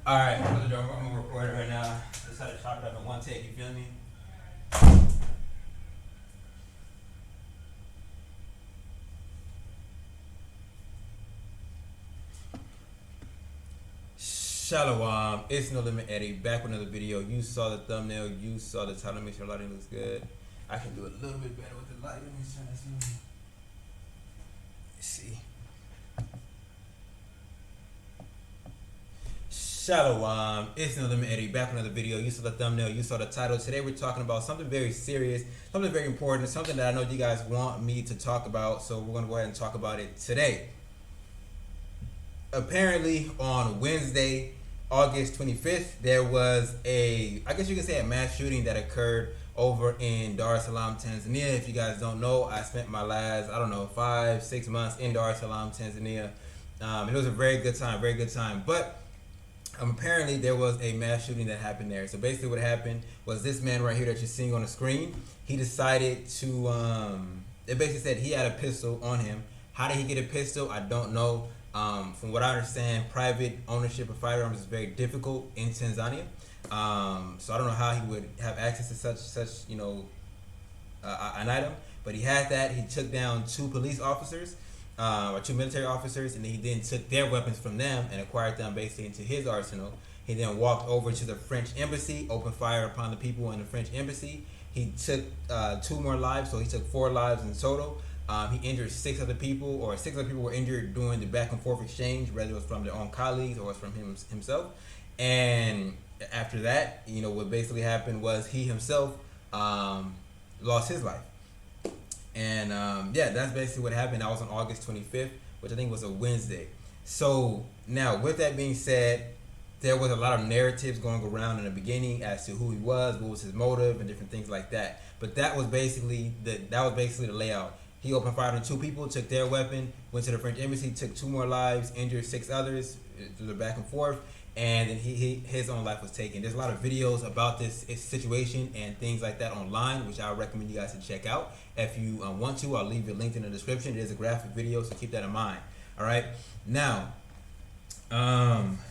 Alright, I'm gonna record it right now. Just had to chop it up in one take, you feel me? Shalom, it's No Limit Eddie, back with another video. You saw the thumbnail, you saw the title, make sure the lighting looks good. I can do a little bit better with the lighting. Let's turn this on. Let's see. Shalom, it's No Limit Eddie, back with another video. You saw the thumbnail, you saw the title. Today we're talking about something very serious, something very important, something that I know you guys want me to talk about, so we're gonna go ahead and talk about it today. Apparently on Wednesday, August 25th, there was I guess you can say a mass shooting that occurred over in Salaam, Tanzania. If you guys don't know, I spent my last, 5-6 months in Salaam, Tanzania. It was a very good time. But apparently there was a mass shooting that happened there. So basically what happened was this man right here that you're seeing on the screen, he decided to, it basically said he had a pistol on him. How did he get a pistol? I don't know. From what I understand, private ownership of firearms is very difficult in Tanzania. So I don't know how he would have access to such an item. But he had that. He took down 2 police officers, or 2 military officers, and he then took their weapons from them and acquired them basically into his arsenal. He then walked over to the French embassy, opened fire upon the people in the French embassy. He took 2 more lives, so he took 4 lives in total. He injured 6 other people, or 6 other people were injured during the back and forth exchange, whether it was from their own colleagues or it was from himself. And after that, what basically happened was he himself lost his life. And that's basically what happened. That was on August 25th, which I think was a Wednesday. So now, with that being said, there was a lot of narratives going around in the beginning as to who he was, what was his motive, and different things like that. But that was basically the layout. He opened fire on 2 people, took their weapon, went to the French embassy, took 2 more lives, injured 6 others through the back and forth, and then his own life was taken. There's a lot of videos about this situation and things like that online, which I recommend you guys to check out. If you want to, I'll leave your link in the description. It is a graphic video, so keep that in mind. All right. Now,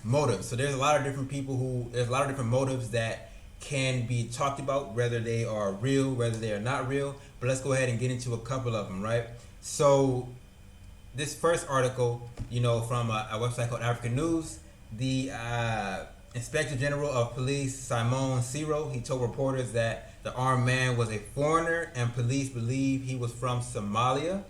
motives. So there's a lot of different motives that can be talked about, whether they are real, whether they are not real. But let's go ahead and get into a couple of them, right? So this first article, from a website called African News, the Inspector General of Police, Simon Siro, he told reporters that the armed man was a foreigner and police believe he was from Somalia.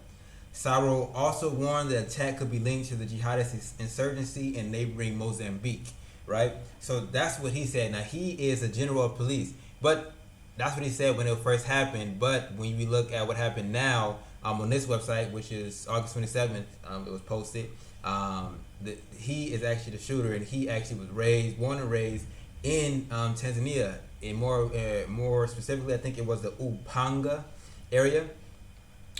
Siro also warned the attack could be linked to the jihadist insurgency in neighboring Mozambique, right? So that's what he said. Now, he is a general of police, but that's what he said when it first happened. But when you look at what happened now, on this website, which is August 27th, it was posted, he is actually the shooter, and he actually was born and raised in Tanzania. In more specifically, I think it was the Upanga area.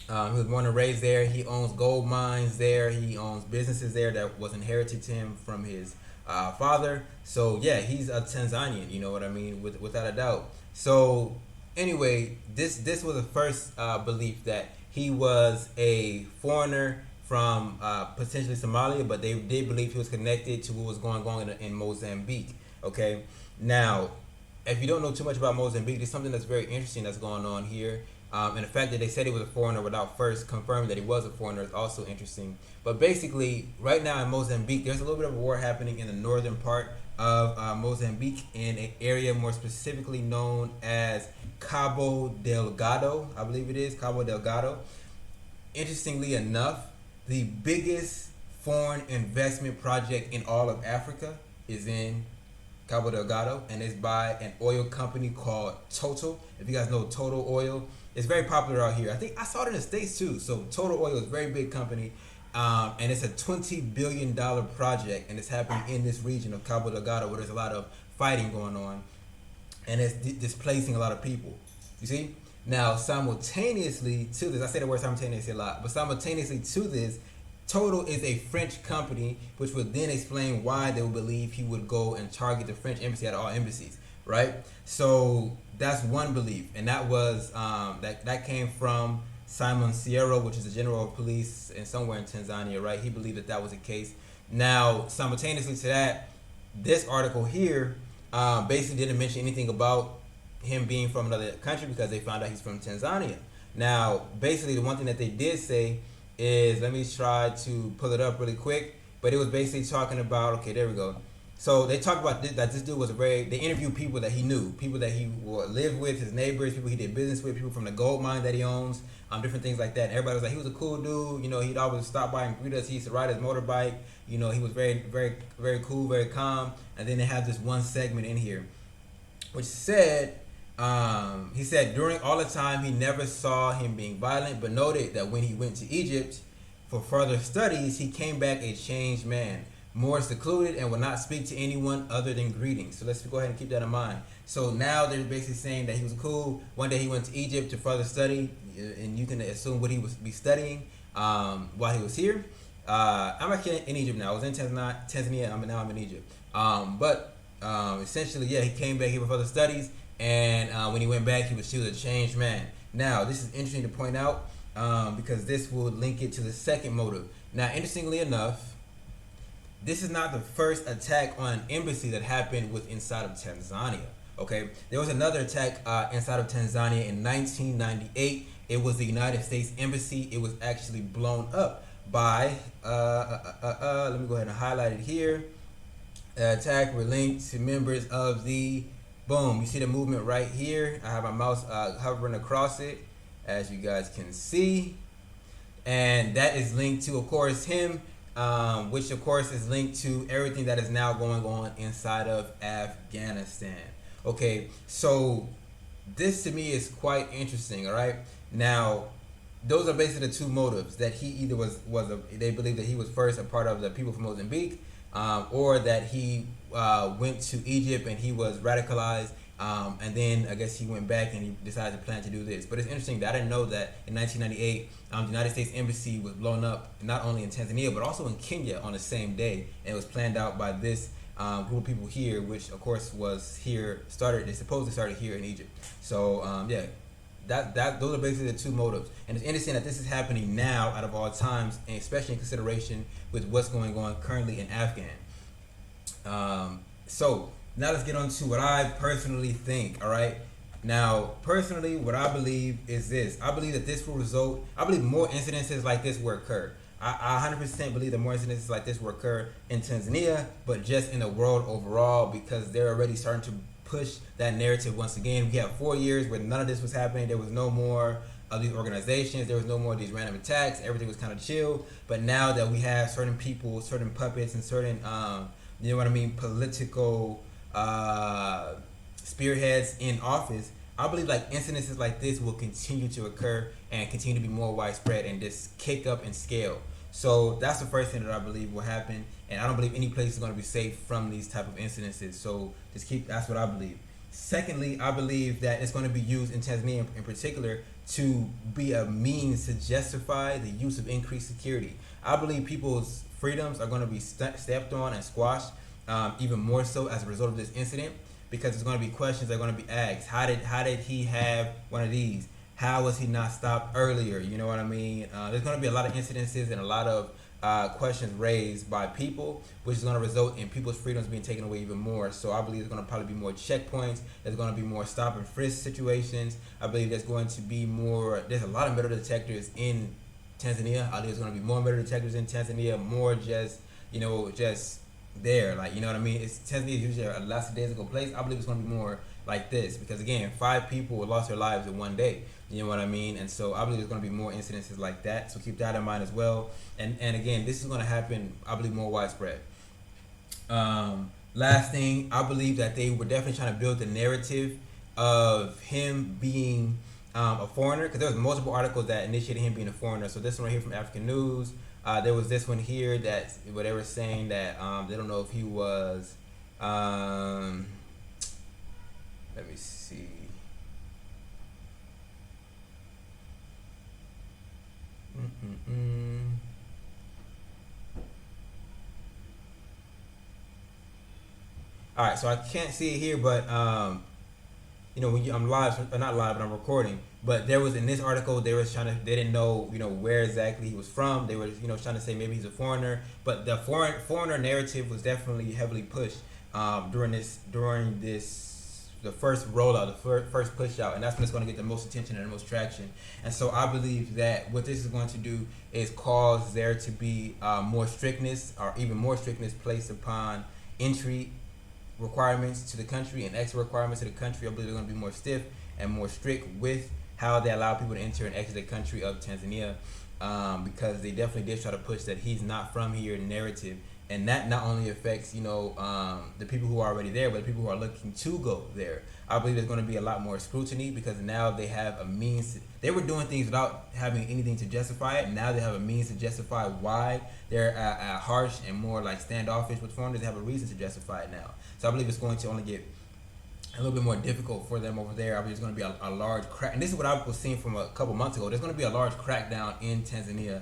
He was born and raised there. He owns gold mines there. He owns businesses there that was inherited to him from his father. So yeah, he's a Tanzanian, you know what I mean, without a doubt. So anyway, this was the first belief that he was a foreigner from potentially Somalia, but they did believe he was connected to what was going on in Mozambique. Okay, now if you don't know too much about Mozambique, there's something that's very interesting that's going on here. And the fact that they said he was a foreigner without first confirming that he was a foreigner is also interesting. But basically, right now in Mozambique, there's a little bit of a war happening in the northern part of Mozambique, in an area more specifically known as Cabo Delgado. I believe it is Cabo Delgado. Interestingly enough, the biggest foreign investment project in all of Africa is in Cabo Delgado, and it's by an oil company called Total. If you guys know Total Oil, it's very popular out here. I think I saw it in the States too. So Total Oil is a very big company, and it's a $20 billion project, and it's happening in this region of Cabo Delgado where there's a lot of fighting going on, and it's displacing a lot of people. You see? Now, simultaneously to this, I say the word simultaneously a lot, but simultaneously to this, Total is a French company, which would then explain why they would believe he would go and target the French embassy at all embassies, right? So that's one belief, and that was that came from Simon Siro, which is the general of police in somewhere in Tanzania, right? He believed that was the case. Now, simultaneously to that, this article here basically didn't mention anything about him being from another country because they found out he's from Tanzania. Now, basically, the one thing that they did say is, let me try to pull it up really quick, but it was basically talking about, okay, there we go. So they talked about this, that this dude was they interviewed people that he knew, people that he lived with, his neighbors, people he did business with, people from the gold mine that he owns, different things like that. And everybody was like, he was a cool dude, you know, he'd always stop by and greet us, he used to ride his motorbike, you know, he was very, very, very cool, very calm. And then they have this one segment in here, which said, he said during all the time he never saw him being violent, but noted that when he went to Egypt for further studies, he came back a changed man, more secluded, and would not speak to anyone other than greetings. So let's go ahead and keep that in mind. So now they're basically saying that he was cool. One day he went to Egypt to further study, and you can assume what he was be studying while he was here. I'm actually in Egypt now. I was in Tanzania. Now I'm in Egypt. But essentially, yeah, he came back here for further studies, and when he went back, he was a changed man. Now, this is interesting to point out because this will link it to the second motive. Now, interestingly enough, this is not the first attack on an embassy that happened inside of Tanzania. Okay, there was another attack inside of Tanzania in 1998. It was the United States Embassy. It was actually blown up by let me go ahead and highlight it here. Attack were linked to members of the boom. You see the movement right here. I have my mouse hovering across it, as you guys can see, and that is linked to, of course, him. Which of course is linked to everything that is now going on inside of Afghanistan. Okay, so this to me is quite interesting. All right, now those are basically the two motives, that he either they believe that he was first a part of the people from Mozambique, or that he went to Egypt and he was radicalized. And then I guess he went back and he decided to plan to do this. But it's interesting that I didn't know that in 1998, the United States Embassy was blown up not only in Tanzania but also in Kenya on the same day, and it was planned out by this group of people here, which of course was here they supposedly started here in Egypt. So yeah, those are basically the two motives, and it's interesting that this is happening now out of all times, and especially in consideration with what's going on currently in Afghan. So now let's get on to what I personally think. All right. Now, personally, what I believe is this. I believe that this will result. I believe more incidences like this will occur. I 100% believe that more incidences like this will occur in Tanzania, but just in the world overall, because they're already starting to push that narrative once again. We have 4 years where none of this was happening. There was no more of these organizations. There was no more of these random attacks. Everything was kind of chill. But now that we have certain people, certain puppets, and certain, you know what I mean, political spearheads in office, I believe like incidences like this will continue to occur and continue to be more widespread and just kick up in scale. So that's the first thing that I believe will happen, and I don't believe any place is going to be safe from these type of incidences. So that's what I believe. Secondly, I believe that it's going to be used in Tanzania in particular to be a means to justify the use of increased security. I believe people's freedoms are going to be stepped on and squashed even more so as a result of this incident, because there's going to be questions that are going to be asked. How did he have one of these? How was he not stopped earlier? You know what I mean? There's going to be a lot of incidences and a lot of questions raised by people, which is going to result in people's freedoms being taken away even more. So I believe there's going to probably be more checkpoints. There's going to be more stop and frisk situations. I believe there's going to be more. There's a lot of metal detectors in Tanzania. I believe there's going to be more metal detectors in Tanzania. More just there, like, you know what I mean? Tanzania is usually a last days ago place. I believe it's going to be more like this, because again, 5 people lost their lives in one day. You know what I mean? And so I believe there's going to be more incidences like that. So keep that in mind as well. And again, this is going to happen, I believe, more widespread. Last thing, I believe that they were definitely trying to build the narrative of him being a foreigner, because there was multiple articles that initiated him being a foreigner. So this one right here from African News. There was this one here where they were saying that they don't know if he was. Let me see. All right, so I can't see it here, but when I'm live, or not live, but I'm recording. But there was, in this article, they didn't know, where exactly he was from. They were, trying to say maybe he's a foreigner, but the foreigner narrative was definitely heavily pushed during the first rollout, the first push out, and that's when it's going to get the most attention and the most traction. And so I believe that what this is going to do is cause there to be more strictness, or even more strictness placed upon entry requirements to the country and exit requirements to the country. I believe they're going to be more stiff and more strict with how they allow people to enter and exit the country of Tanzania, because they definitely did try to push that he's not from here narrative. And that not only affects, the people who are already there, but the people who are looking to go there. I believe there's going to be a lot more scrutiny, because now they have a means. They were doing things without having anything to justify it. Now they have a means to justify why they're harsh and more like standoffish with foreigners. They have a reason to justify it now. So I believe it's going to only get a little bit more difficult for them over there. I believe there's going to be a large crack. And this is what I was seeing from a couple months ago. There's going to be a large crackdown in Tanzania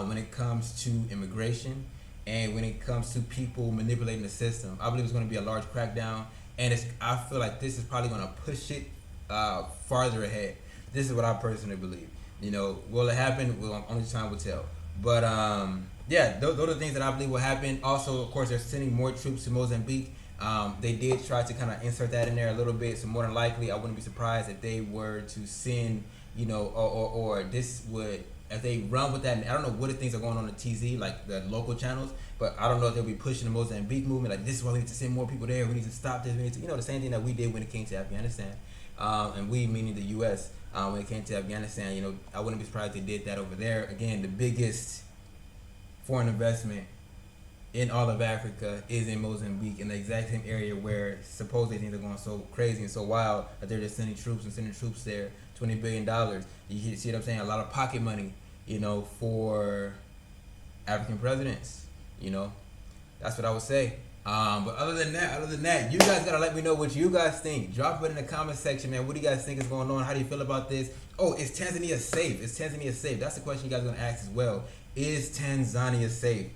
when it comes to immigration. And when it comes to people manipulating the system, I believe it's going to be a large crackdown, and I feel like this is probably going to push it farther ahead. This is what I personally believe. Will it happen? Well, only time will tell. But those are the things that I believe will happen. Also, of course, they're sending more troops to Mozambique. They did try to kind of insert that in there a little bit. So more than likely, I wouldn't be surprised if they were to send, or this would. If they run with that, and I don't know what things are going on TZ, like the local channels, but I don't know if they'll be pushing the Mozambique movement, like this is why we need to send more people there, we need to stop this, we need to, the same thing that we did when it came to Afghanistan, and we meaning the U.S., when it came to Afghanistan, I wouldn't be surprised if they did that over there. Again, the biggest foreign investment in all of Africa is in Mozambique, in the exact same area where supposedly things are going so crazy and so wild that they're just sending troops there, $20 billion. You see what I'm saying? A lot of pocket money, for African presidents. That's what I would say. But other than that, you guys gotta let me know what you guys think. Drop it in the comment section, man. What do you guys think is going on? How do you feel about this? Oh, is Tanzania safe? That's the question you guys are gonna ask as well. Is Tanzania safe?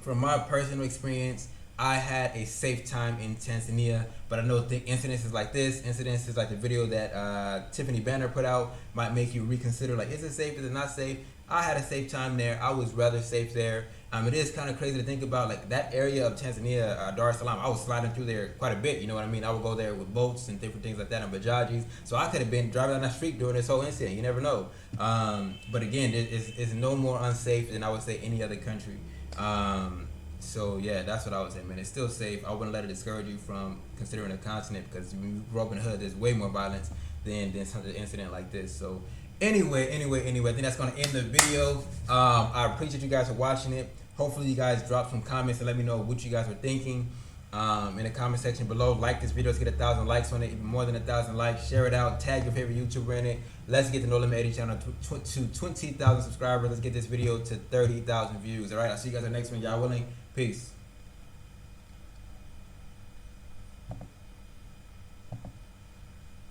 From my personal experience, I had a safe time in Tanzania, but I know incidences like the video that Tiffany Banner put out, might make you reconsider, like, is it safe, is it not safe? I had a safe time there. I was rather safe there. It is kind of crazy to think about, like, that area of Tanzania, Dar es Salaam. I was sliding through there quite a bit, you know what I mean? I would go there with boats and different things like that, and bajajis. So I could have been driving down that street during this whole incident. You never know. But again, it's no more unsafe than I would say any other country. So yeah, that's what I would say, man. It's still safe. I wouldn't let it discourage you from considering a continent, because when you grow up in the hood, there's way more violence than some incident like this. So anyway, I think that's gonna end the video. I appreciate you guys for watching it. Hopefully you guys drop some comments and let me know what you guys were thinking in the comment section below. Like this video, let's get 1,000 likes on it, even more than 1,000 likes. Share it out, tag your favorite YouTuber in it. Let's get the No Limit 80 channel to 20,000 subscribers. Let's get this video to 30,000 views. All right, I'll see you guys in the next one. Y'all willing? Peace.